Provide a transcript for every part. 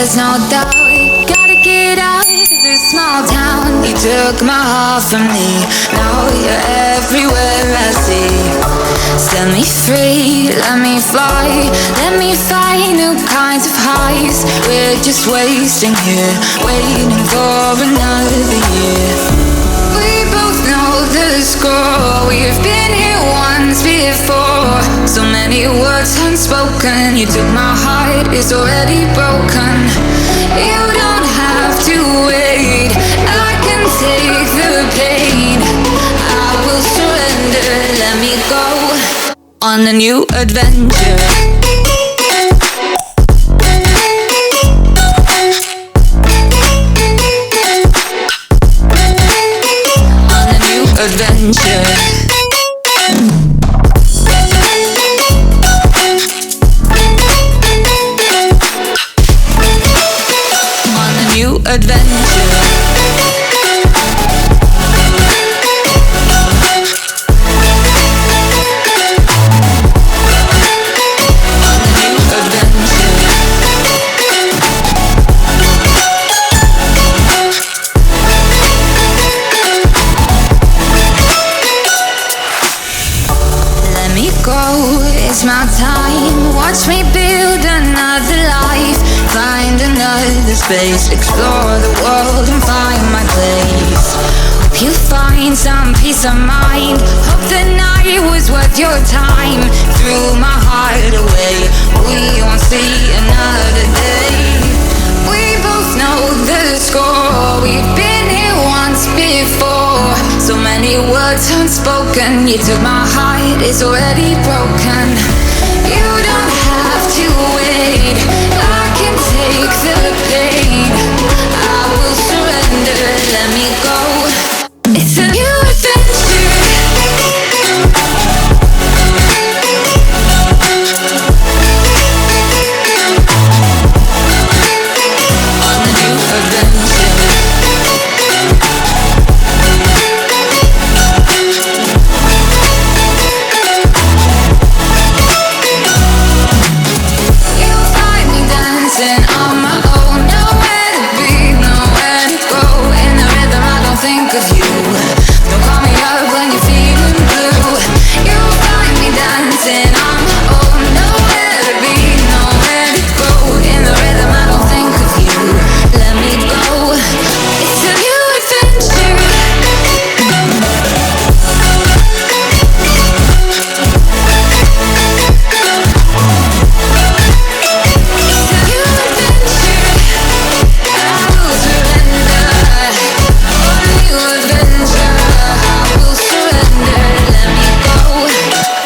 there's no doubt. Gotta get out of this small town. You took my heart from me, now you're everywhere I see. Set me free, let me fly, let me find new kinds of highs. We're just wasting here, waiting for another year. We both know the score, we've been here once before. So many words unspoken, you took my heart, it's already broken. You don't have to wait, I can take the pain. I will surrender, let me go on a new adventure. Adventure. On a new adventure. It's my time, watch me build another life. Find another space, explore the world and find my place. Hope you find some peace of mind, hope the night was worth your time. Threw my heart away, we won't see another day. We both know the score, we've been here once before. So many words unspoken, you took my heart, it's already broken. You don't have to wait, I can take the pain. I will surrender, let me go. It's a new adventure. On a new adventure. On my own, nowhere to be, nowhere to go. In the rhythm, I don't think of you. Don't call me up when you're feeling blue. You'll find me dancing on my own, nowhere to be, nowhere to go. In the rhythm, I don't think of you. Let me go. It's a new adventure.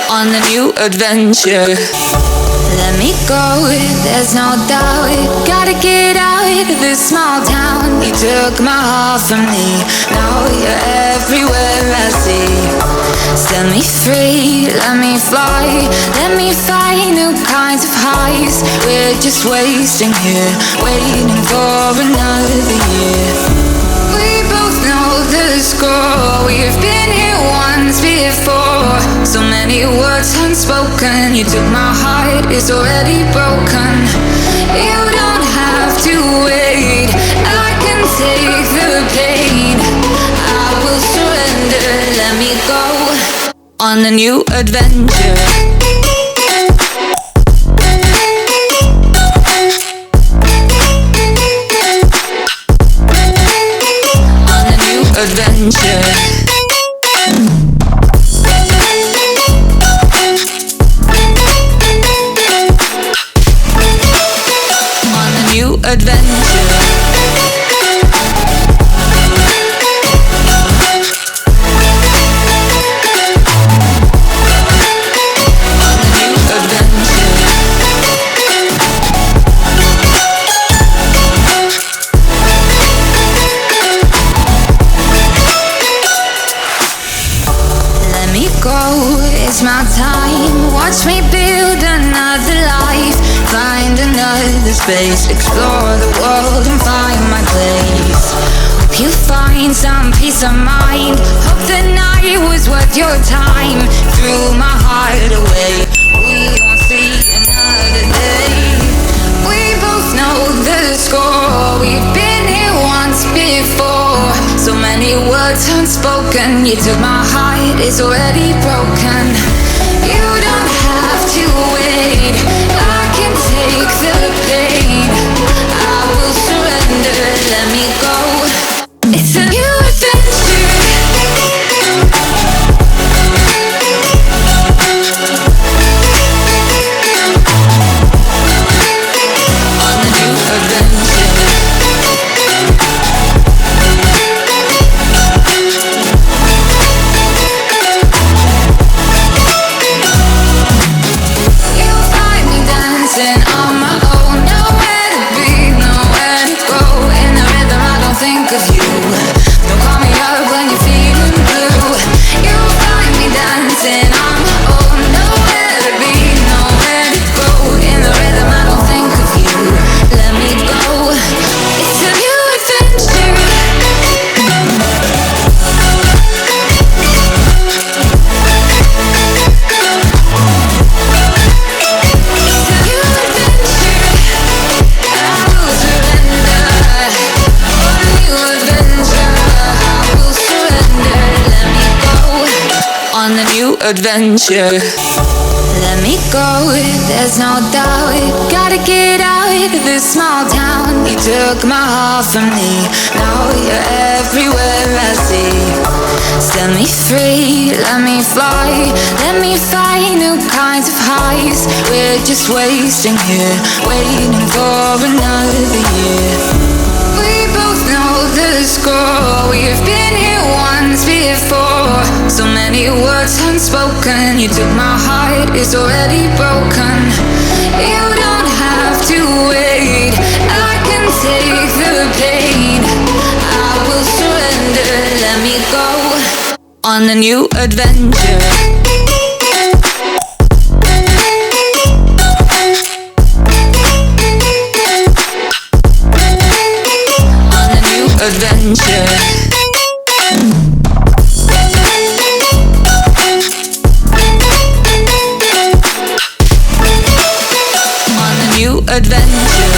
On a new adventure. Let me go, there's no doubt. Gotta get out of this small town. You took my heart from me, now you're everywhere I see. Set me free, let me fly, let me find new kinds of highs. We're just wasting here, waiting for another year. We both know the score, we've been here once before. So many words unspoken, you took my heart, it's already broken. You don't have to wait, I can take the pain. I will surrender, let me go on a new adventure. Adventure. On a new adventure. It's my time, watch me build another life. Find another space, explore the world and find my place. Hope you find some peace of mind, hope the night was worth your time. Threw my heart away, we won't see another day. We both know the score. words unspoken. You took my heart, it's already broken. You don't have to wait, I can take the pain. I will surrender, let me go. It's a new adventure. On a new adventure. On my own, nowhere to be, nowhere to go. In the rhythm, I don't think of you. Don't call me up when you're feeling blue. You'll find me dancing on my own, nowhere to be, nowhere to go. In the rhythm, I don't think of you. Let me go. It's a new adventure. On a new adventure. Let me go, there's no doubt. Gotta get out of this small town. You took my heart from me, now you're everywhere I see. Set me free, let me fly. Let me find new kinds of highs. We're just wasting here, waiting for another year. We both know the score. We've been here once before. So many words unspoken. You took my heart, it's already broken. You don't have to wait, I can take the pain. I will surrender, let me go. On a new adventure. Adventure. On a new adventure.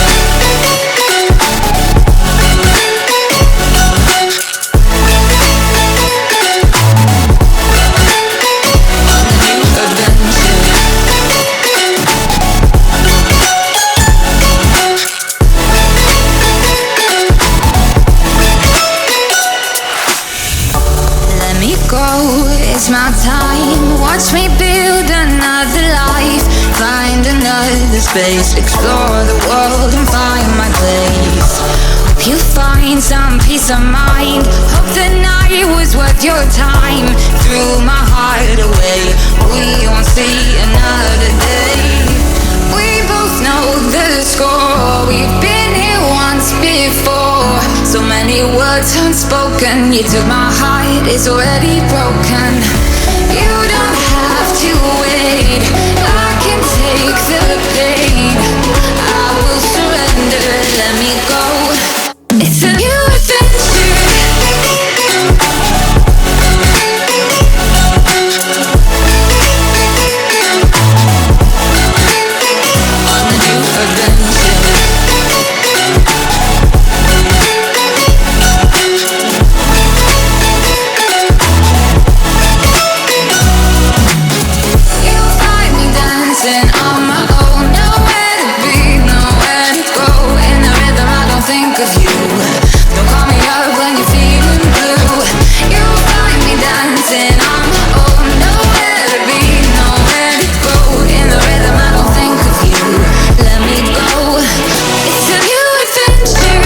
It's my time, watch me build another life. Find another space, explore the world and find my place. Hope you find some peace of mind. Hope the night was worth your time. Threw my heart away, we won't see another day. We both know the score, we've been here once before. So many words unspoken. You took my heart, it's already broken. You don't have to wait, I can take the pain. I will surrender, let me go. It's a new adventure. On a new adventure. On my own, nowhere to be, nowhere to go. In the rhythm, I don't think of you. Don't call me up when you're feeling blue. You'll find me dancing on my own, nowhere to be, nowhere to go. In the rhythm, I don't think of you. Let me go. It's a new adventure.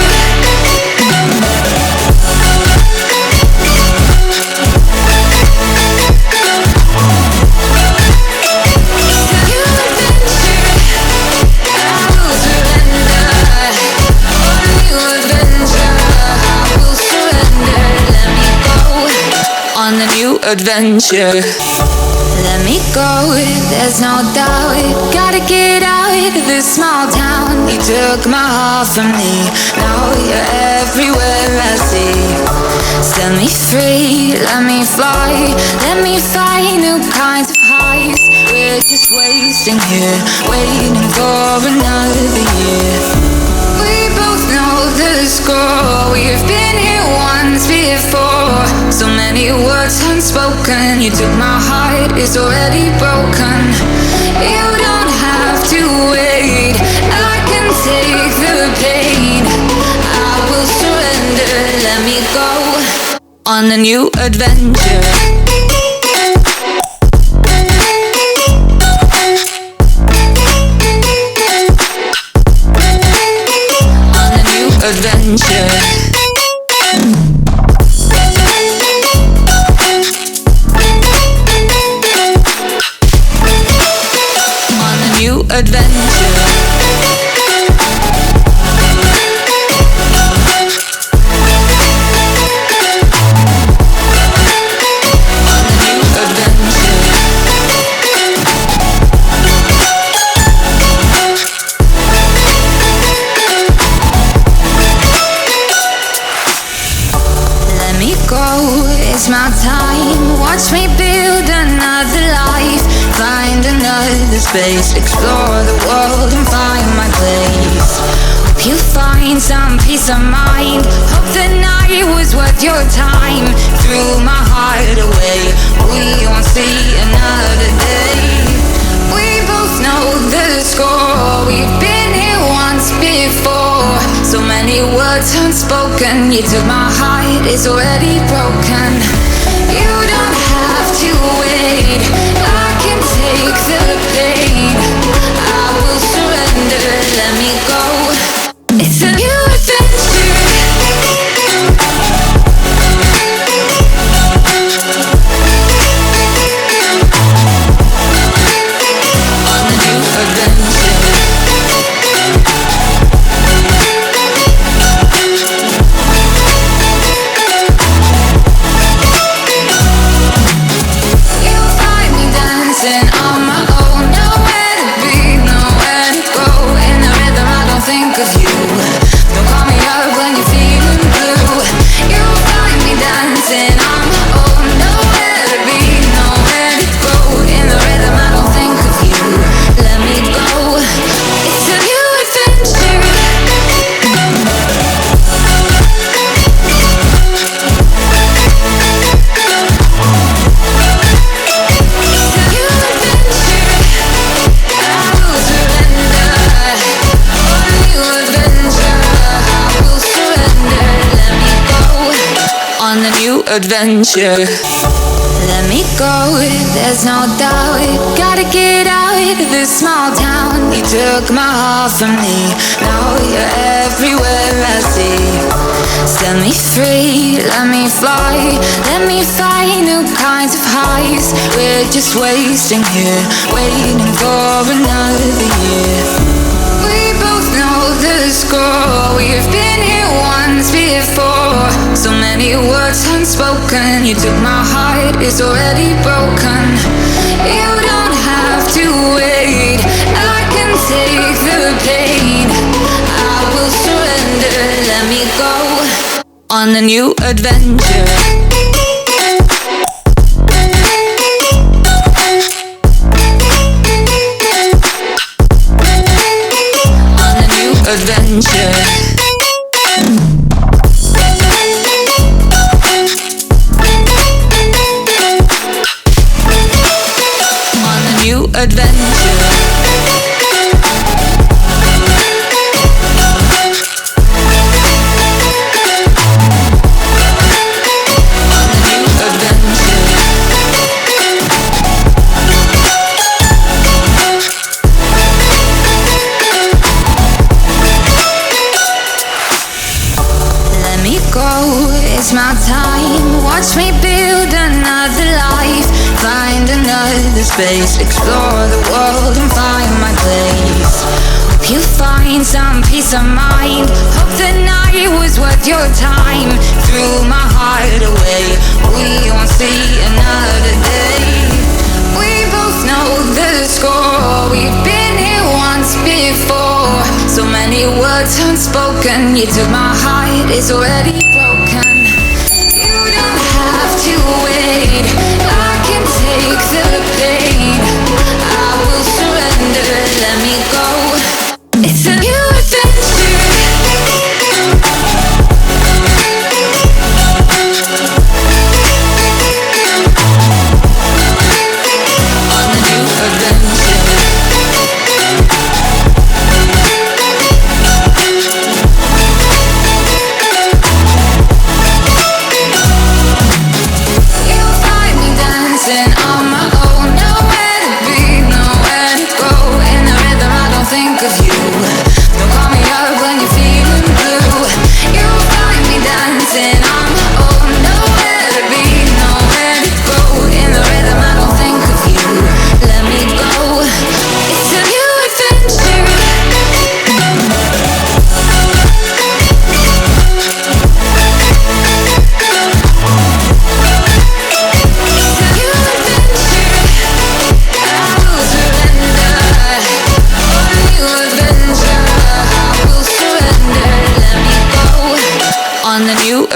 On a new adventure. Let me go, there's no doubt. Gotta get out of this small town. You took my heart from me, now you're everywhere I see. Set me free, let me fly. Let me find new kinds of highs. We're just wasting here, waiting for another year. We both know the score. We've been here once before. So many words unspoken. You took my heart, it's already broken. You don't have to wait, I can take the pain. I will surrender, let me go on a new adventure. Adventure. On a new adventure. It's my time, watch me build another life. Find another space, explore the world and find my place. Hope you find some peace of mind. Hope the night was worth your time. Threw my heart away, we won't see another day. We both know the score, we've been here once before. So many words unspoken, you took my heart, it's already broken. You don't have to wait, I can take the pain. I will surrender, let me go. It's a new adventure. On a new adventure. On my own, nowhere to be, nowhere to go. In the rhythm, I don't think of you. Don't call me up when you're feeling blue. You'll find me dancing on my own, nowhere to be, nowhere to go. In the rhythm, I don't think of you. Let me go. It's a new adventure. On a new adventure. Let me go, there's no doubt. Gotta get out of this small town. You took my heart from me, now you're everywhere I see. Set me free, let me fly. Let me find new kinds of highs. We're just wasting here, waiting for another year. We both know the score, we've been here once before. So many words unspoken, you took my heart, it's already broken. You don't have to wait, I can take the pain. I will surrender, let me go on a new adventure. Adventure. On a new adventure. It's my time, watch me build another life. Find another space, explore the world and find my place. Hope you find some peace of mind. Hope the night was worth your time. Threw my heart away, we won't see another day. We both know the score, we've been here once before. So many words unspoken, you took my heart, it's already broken. You don't have to wait, I can take the pain. I will surrender, let me go. It's a new adventure.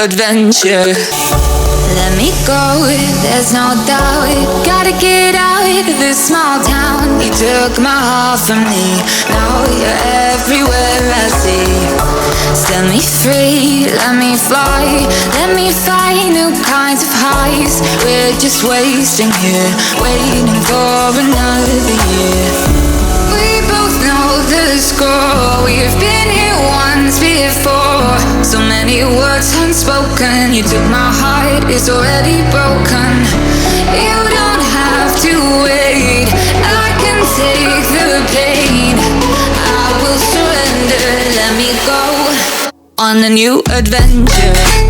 adventure. Let me go, there's no doubt. Gotta get out of this small town. You took my heart from me, now you're everywhere I see. Set me free, let me fly. Let me find new kinds of highs. We're just wasting here, waiting for another year. We both know the score. We've been here once before. So many words unspoken. You took my heart, it's already broken. You don't have to wait, I can take the pain. I will surrender, let me go on a new adventure.